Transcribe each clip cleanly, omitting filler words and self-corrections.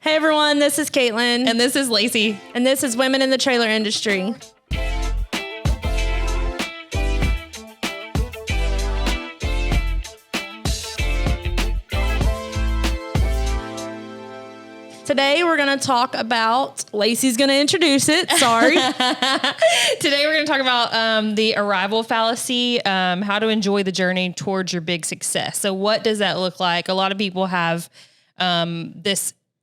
Hey everyone, this is Caitlin. And this is Lacey. And this is Women in the Trailer Industry. Today we're going to talk about, Lacey's going to introduce it, sorry. Today we're going to talk about the arrival fallacy, how to enjoy the journey towards your big success. So what does that look like? A lot of people have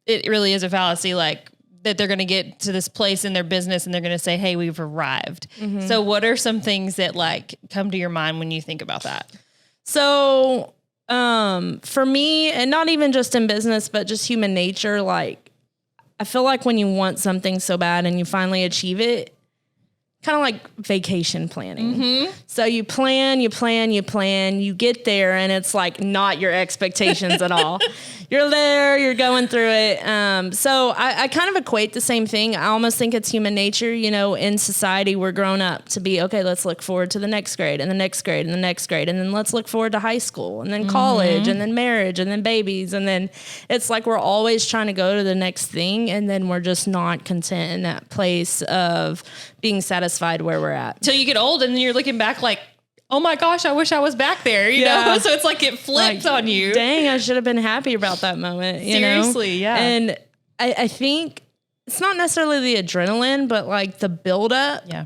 it really is a fallacy, like that they're going to get to this place in their business and they're going to say, hey, we've arrived. Mm-hmm. So what are some things that like come to your mind when you think about that? So for me, and not even just in business, but just human nature, like I feel like when you want something so bad and you finally achieve it, kind of like vacation planning. Mm-hmm. So you plan, you get there and it's like not your expectations at all. You're there, you're going through it. So I kind of equate the same thing. I almost think it's human nature. You know, in society, we're grown up to be, okay, let's look forward to the next grade and the next grade and the next grade. And then let's look forward to high school and then college and then marriage and then babies. And then it's like we're always trying to go to the next thing. And then we're just not content in that place of being satisfied where we're at. Till you get old and then you're looking back like, oh my gosh, I wish I was back there, you know? So it's like it flips on you. Dang, I should have been happy about that moment, you Seriously, know? yeah. And I think it's not necessarily the adrenaline, but like the buildup. Yeah.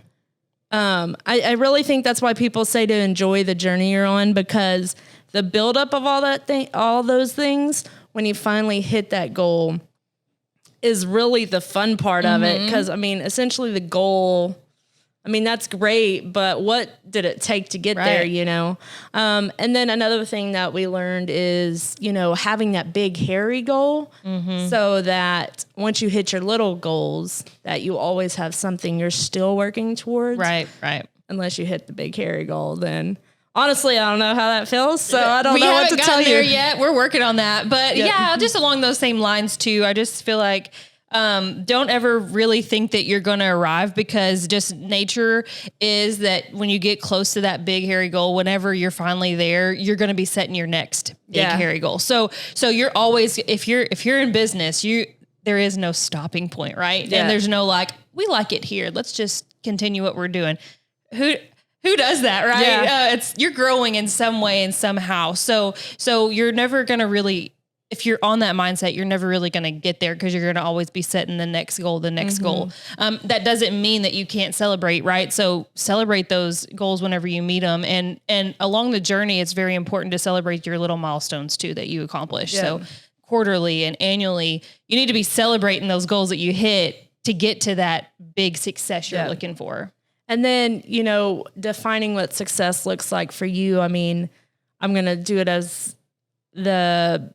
I really think that's why people say to enjoy the journey you're on, because the buildup of all those things, when you finally hit that goal, is really the fun part of it. Because, I mean, essentially the goal, I mean, that's great, but what did it take to get there, you know? And then another thing that we learned is, you know, having that big, hairy goal so that once you hit your little goals, that you always have something you're still working towards. Right. Unless you hit the big, hairy goal, then honestly, I don't know how that feels, so I don't know what to tell you. We haven't gotten there yet. We're working on that. But yeah, just along those same lines too, I just feel like don't ever really think that you're going to arrive, because just nature is that when you get close to that big, hairy goal, whenever you're finally there, you're going to be setting your next big, hairy goal. So you're always, if you're in business, there is no stopping point, right? Yeah. And there's no like, we like it here, let's just continue what we're doing. Who does that, right? Yeah. You're growing in some way and somehow. So you're never going to really, if you're on that mindset, you're never really going to get there, because you're going to always be setting the next goal. That doesn't mean that you can't celebrate, right? So celebrate those goals whenever you meet them. And along the journey, it's very important to celebrate your little milestones too, that you accomplish. Yeah. So quarterly and annually, you need to be celebrating those goals that you hit to get to that big success you're looking for. And then, you know, defining what success looks like for you. I mean, I'm going to do it as the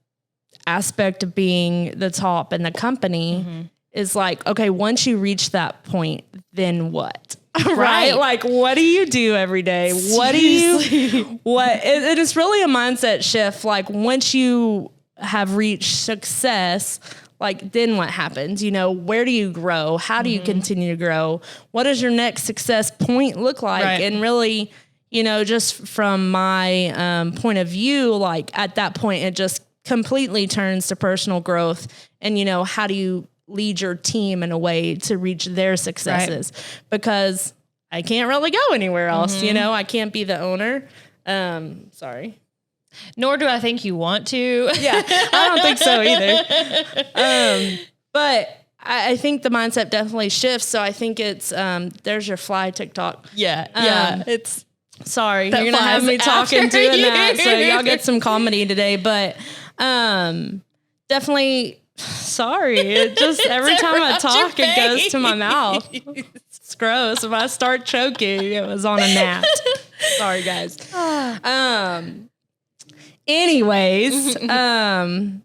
aspect of being the top in the company is like, okay, once you reach that point, then what? Right? Like, what do you do every day? Seriously. It is really a mindset shift. Like, once you have reached success, like, then what happens? You know, where do you grow? How do you continue to grow? What does your next success point look like? Right. And really, you know, just from my point of view, like at that point, it just completely turns to personal growth. And, you know, how do you lead your team in a way to reach their successes? Right. Because I can't really go anywhere else. You know, I can't be the owner. Sorry. Nor do I think you want to. Yeah, I don't think so either. But I think the mindset definitely shifts. So I think it's, there's your fly TikTok. Yeah. It's, sorry, you're going to have me talking doing that. So y'all get some comedy today. But definitely, sorry. It just, every time I talk, it goes to my mouth. It's gross. If I start choking, it was on a gnat. Sorry, guys. Anyways,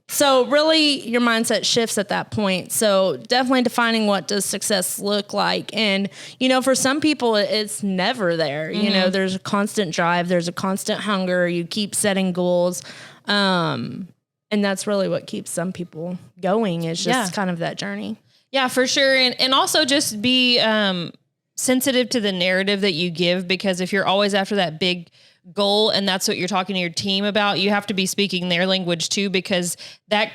so really your mindset shifts at that point. So definitely defining what does success look like. And, you know, for some people, it's never there. You know, there's a constant drive. There's a constant hunger. You keep setting goals. And that's really what keeps some people going, is just kind of that journey. Yeah, for sure. And also just be sensitive to the narrative that you give, because if you're always after that big goal and that's what you're talking to your team about, you have to be speaking their language too, because that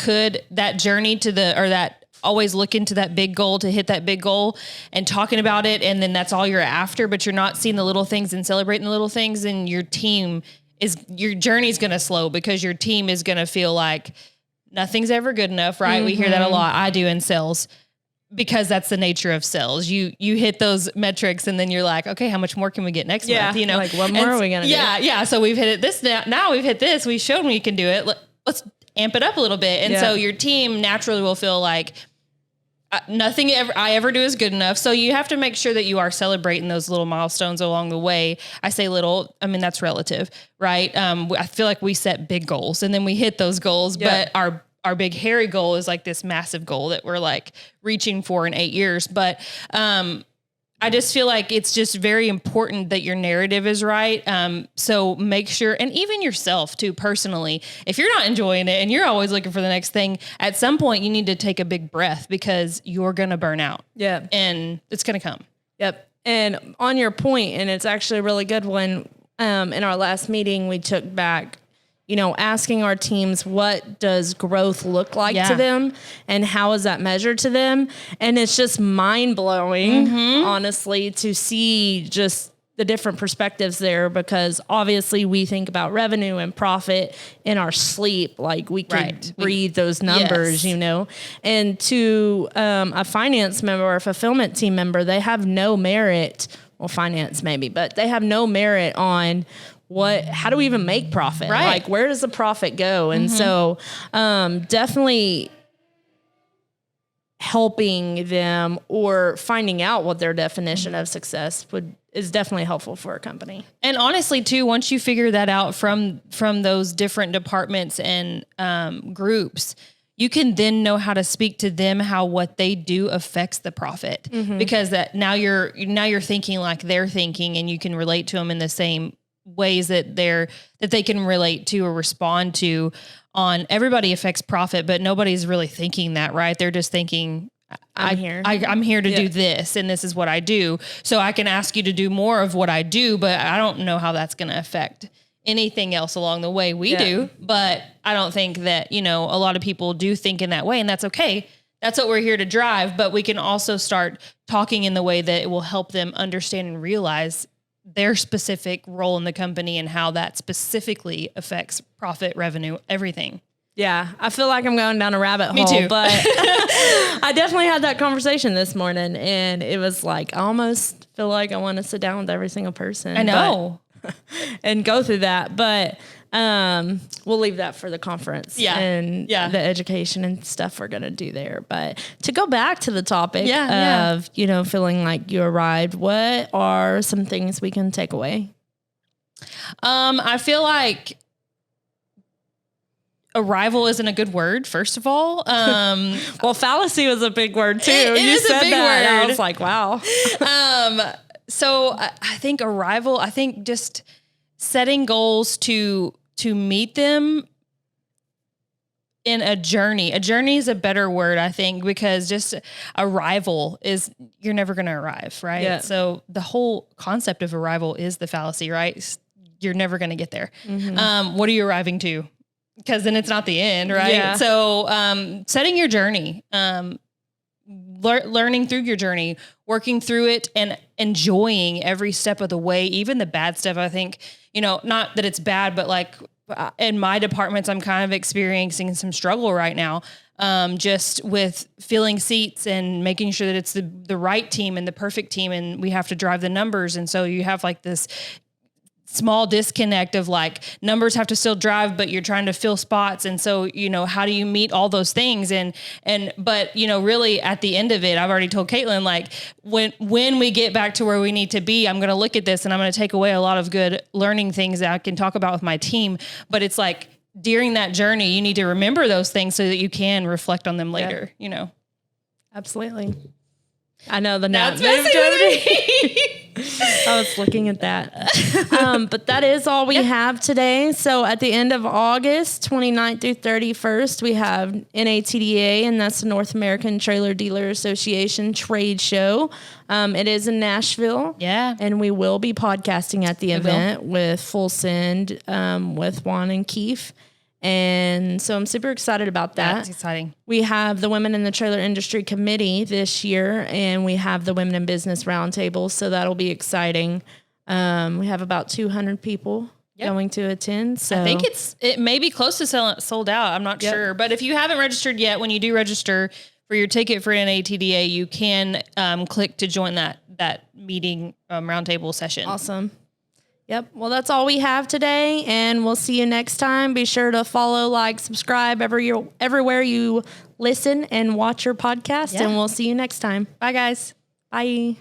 journey to that always looking to that big goal to hit that big goal and talking about it. And then that's all you're after, but you're not seeing the little things and celebrating the little things. And your journey is going to slow because your team is going to feel like nothing's ever good enough, right? Mm-hmm. We hear that a lot. I do in sales. Because that's the nature of sales. You hit those metrics and then you're like, okay, how much more can we get next month? You know, like what more are we going to do? Yeah. So we've hit it this now we've hit this. We've shown we can do it. Let's amp it up a little bit. And so your team naturally will feel like nothing I ever do is good enough. So you have to make sure that you are celebrating those little milestones along the way. I say little, I mean, that's relative, right? I feel like we set big goals and then we hit those goals, but our big hairy goal is like this massive goal that we're like reaching for in 8 years. But, I just feel like it's just very important that your narrative is right. So make sure, and even yourself too, personally, if you're not enjoying it and you're always looking for the next thing, at some point you need to take a big breath because you're going to burn out. Yeah. And it's going to come. Yep. And on your point, and it's actually a really good one, in our last meeting, we took back, asking our teams, what does growth look like to them and how is that measured to them? And it's just mind blowing, honestly, to see just the different perspectives there, because obviously we think about revenue and profit in our sleep. Like we can read those numbers, and to a finance member or a fulfillment team member, they have no merit. Well, finance maybe, but they have no merit on how do we even make profit? Right. Like, where does the profit go? And so, definitely helping them or finding out what their definition of success is definitely helpful for a company. And honestly too, once you figure that out from those different departments and, groups, you can then know how to speak to them, how what they do affects the profit, because that now you're thinking like they're thinking, and you can relate to them in the same ways that they can relate to or respond to. On everybody affects profit, but nobody's really thinking that, right? They're just thinking, I'm here to do this, and this is what I do. So I can ask you to do more of what I do, but I don't know how that's going to affect anything else along the way. We do, but I don't think that, a lot of people do think in that way, and that's okay. That's what we're here to drive, but we can also start talking in the way that it will help them understand and realize their specific role in the company and how that specifically affects profit, revenue, everything. Yeah. I feel like I'm going down a rabbit hole. Me too. But I definitely had that conversation this morning, and it was like, I almost feel like I want to sit down with every single person. I know. And go through that. But we'll leave that for the conference and the education and stuff we're going to do there. But to go back to the topic of, feeling like you arrived, what are some things we can take away? I feel like arrival isn't a good word, first of all. Well, fallacy was a big word too. You said a big word. I was like, wow. So I think arrival, just setting goals to meet them in a journey. A journey is a better word, I think, because just arrival is, you're never going to arrive, right? Yeah. So the whole concept of arrival is the fallacy, right? You're never going to get there. What are you arriving to? Because then it's not the end, right? Yeah. So setting your journey, learning through your journey, working through it, and enjoying every step of the way, even the bad stuff. I think, not that it's bad, but like in my departments, I'm kind of experiencing some struggle right now, just with filling seats and making sure that it's the right team and the perfect team. And we have to drive the numbers. And so you have like this small disconnect of like numbers have to still drive, but you're trying to fill spots. And so, how do you meet all those things? But really at the end of it, I've already told Caitlin, like when we get back to where we need to be, I'm going to look at this and I'm going to take away a lot of good learning things that I can talk about with my team. But it's like during that journey, you need to remember those things so that you can reflect on them later, Absolutely. I know the NATDA moved over. I was looking at that. But that is all we have today. So at the end of August, 29th through 31st, we have NATDA, and that's the North American Trailer Dealer Association trade show. It is in Nashville. Yeah. And we will be podcasting at the event with Full Send, with Juan and Keith. And so I'm super excited about that. That's exciting. We have the Women in the Trailer Industry Committee this year, and we have the Women in Business Roundtable. So that'll be exciting. We have about 200 people going to attend. So I think it may be close to sold out. I'm not sure. But if you haven't registered yet, when you do register for your ticket for NATDA, you can click to join that meeting roundtable session. Awesome. Yep. Well, that's all we have today, and we'll see you next time. Be sure to follow, like, subscribe everywhere you listen and watch your podcast, and we'll see you next time. Bye, guys. Bye.